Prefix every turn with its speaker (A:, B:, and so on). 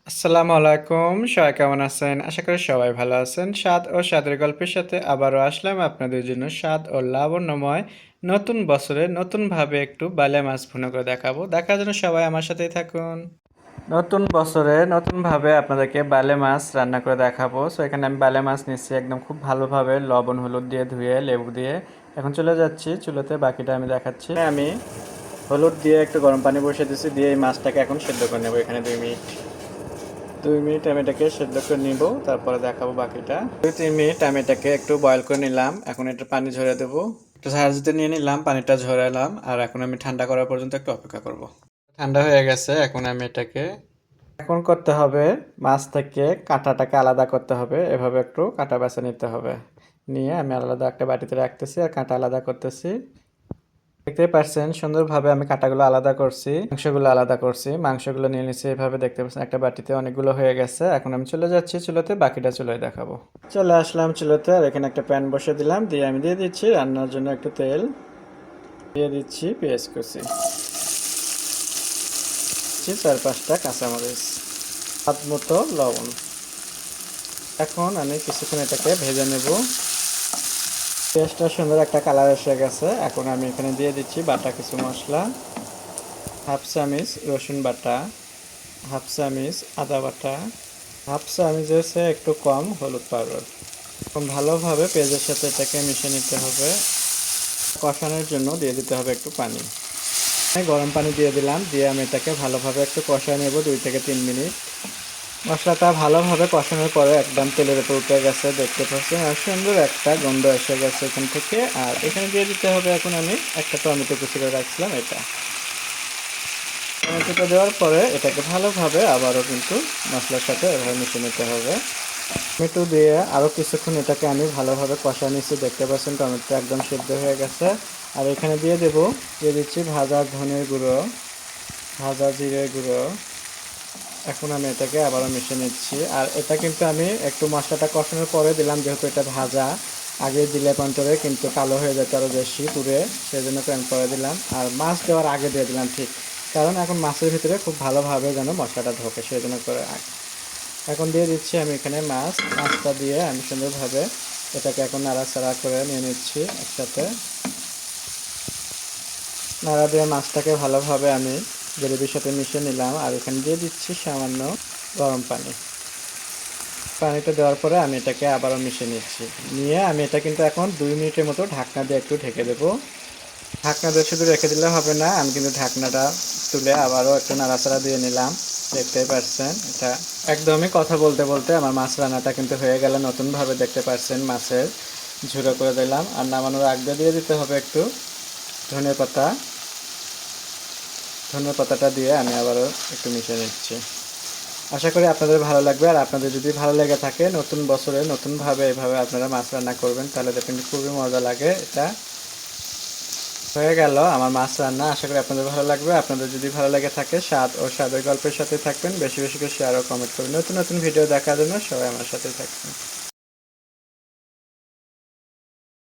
A: আসসালামু আলাইকুম। সবাই কেমন আছেন? আশা করি সবাই ভালো আছেন। স্বাদ ও স্বাদের গল্পের সাথে আবারও আসলাম আপনাদের জন্য স্বাদ ও লাবণ্যময় নতুন বছরে নতুনভাবে একটু বালে মাছ ভুনা করে দেখাবো। দেখার জন্য সবাই আমার সাথেই থাকুন। নতুন বছরে নতুনভাবে আপনাদেরকে বালে মাছ রান্না করে দেখাবো। সো এখানে আমি বালে মাছ নিচ্ছি একদম খুব ভালোভাবে লবণ হলুদ দিয়ে ধুয়ে লেবু দিয়ে। এখন চলে যাচ্ছি চুলোতে, বাকিটা আমি দেখাচ্ছি। আমি হলুদ দিয়ে একটু গরম পানি বসিয়ে দিচ্ছি, দিয়ে এই মাছটাকে এখন সেদ্ধ করে নেবো এখানে 2 মিনিট। 2 মিনিট আমি এটাকে সেদ্ধ করে নিব, তারপরে দেখাবো বাকিটা। 2-3 মিনিট আমি এটাকে একটু বয়ল করে নিলাম। এখন এটা পানি ঝরে দেবো। একটু ঝাড় দিতে নিয়ে নিলাম, পানিটা ঝরালাম। আর এখন আমি ঠান্ডা করার পর্যন্ত একটু অপেক্ষা করব। ঠান্ডা হয়ে গেছে, এখন আমি এটাকে এখন করতে হবে মাছ থেকে কাঁটাটাকে আলাদা করতে হবে। এভাবে একটু কাঁটা বেছে নিতে হবে। নিয়ে আমি আলাদা একটা বাটিতে রাখতেছি আর কাঁটা আলাদা করতেছি। দেখতেই পাচ্ছেন সুন্দরভাবে আমি কাঁটাগুলো আলাদা করছি, মাংসগুলো আলাদা করছি। মাংসগুলো নিয়ে নিচ্ছি এভাবে, দেখতে পাচ্ছেন একটা বাটিতে অনেকগুলো হয়ে গেছে। এখন আমি চলে যাচ্ছি চুলোতে, বাকিটা চুলোয় দেখাবো। চলে আসলাম চুলোতে, আর এখানে একটা প্যান বসে দিলাম, দিয়ে আমি দিয়ে দিচ্ছি রান্নার জন্য একটু তেল, দিয়ে দিচ্ছি পেঁয়াজ কুচি, 4-5টা কাঁচামরিচ, স্বাদ মতো লবণ। এখন আমি কিছুক্ষণ এটাকে ভেজে নেব। পেঁয়াজটা সুন্দর একটা কালার এসে গেছে। এখন আমি এখানে দিয়ে দিচ্ছি বাটা কিছু মশলা, হাফ চামচ রসুন বাটা, হাফ চামচ আদা বাটা, হাফ চামচ হচ্ছে একটু কম হলুদ পাউডার। এখন ভালোভাবে পেঁয়াজের সাথে এটাকে মিশিয়ে নিতে হবে। কষানোর জন্য দিয়ে দিতে হবে একটু পানি। গরম পানি দিয়ে দিলাম, দিয়ে আমি এটাকে ভালোভাবে একটু কষায় নেব 2 থেকে 3 মিনিট। মশলাটা ভালোভাবে কষানোর পরে একদম তেলের উপর উঠে গেছে, দেখতে পাচ্ছেন, আর সুন্দর একটা গন্ধ এসে গেছে এখান থেকে। আর এখানে দিয়ে দিতে হবে এখন আমি একটা টমেটো কুচি করে রাখছিলাম এটা। টমেটোটা দেওয়ার পরে এটাকে ভালোভাবে আবারও কিন্তু মশলার সাথে এভাবে মিশিয়ে নিতে হবে। টমেটো দিয়ে আরও কিছুক্ষণ এটাকে আমি ভালোভাবে কষা নিচ্ছি, দেখতে পাচ্ছেন টমেটোটা একদম সিদ্ধ হয়ে গেছে। আর এখানে দিয়ে দিচ্ছি ভাজা ধনের গুঁড়ো, ভাজা জিরের গুঁড়ো। এখন আমি এটাকে আবারও মিশিয়ে নিচ্ছি। আর এটা কিন্তু আমি একটু মশলাটা কষানোর পরে দিলাম, যেহেতু এটা ভাজা। আগে দিলে পরে কিন্তু কালো হয়ে যেত আরও বেশি পুড়ে, সেই জন্য আমি পরে দিলাম। আর মাছ দেওয়ার আগে দিয়ে দিলাম ঠিক, কারণ এখন মাছের ভিতরে খুব ভালোভাবে যেন মশলাটা ঢোকে, সেই জন্য করে। এখন দিয়ে দিচ্ছি আমি এখানে মাছটা দিয়ে আমি সুন্দরভাবে এটাকে এখন নাড়াচাড়া করে নিয়ে নিচ্ছি একসাথে। নাড়া দিয়ে মাছটাকে ভালোভাবে আমি গ্রেভির সাথে মিশিয়ে নিলাম। আর এখানে দিয়ে দিচ্ছি সামান্য গরম পানি। পানিটা দেওয়ার পরে আমি এটাকে আবারও মিশিয়ে নিচ্ছি। নিয়ে আমি এটা কিন্তু এখন 2 মিনিটের মতো ঢাকনা দিয়ে একটু ঢেকে দেবো। ঢাকনা দিয়ে শুধু রেখে দিলে হবে না, আমি কিন্তু ঢাকনাটা তুলে আবারও একটু নাড়াচাড়া দিয়ে নিলাম। দেখতেই পাচ্ছেন এটা একদমই কথা বলতে বলতে আমার মাছ রান্নাটা কিন্তু হয়ে গেল নতুনভাবে, দেখতে পাচ্ছেন মাছের ঝুড়ো করে দিলাম। আর নামানোর আগে দিয়ে দিতে হবে একটু ধনেপাতা। ধনেপাতাটা দিয়ে আমি আবারও একটু মিশিয়ে নিচ্ছি। আশা করি আপনাদের ভালো লাগবে। আর আপনাদের যদি ভালো লেগে থাকে নতুন বছরে নতুনভাবে এভাবে আপনারা মাছ রান্না করবেন, তাহলে দেখবেন খুবই মজা লাগে। এটা হয়ে গেল আমার মাছ রান্না। আশা করি আপনাদের ভালো লাগবে। আপনাদের যদি ভালো লেগে থাকে স্বাদ ও স্বাদের গল্পের সাথে থাকবেন, বেশি বেশি করে শেয়ার ও কমেন্ট করবেন। নতুন নতুন ভিডিও দেখার জন্য সবাই আমার সাথে থাকবেন।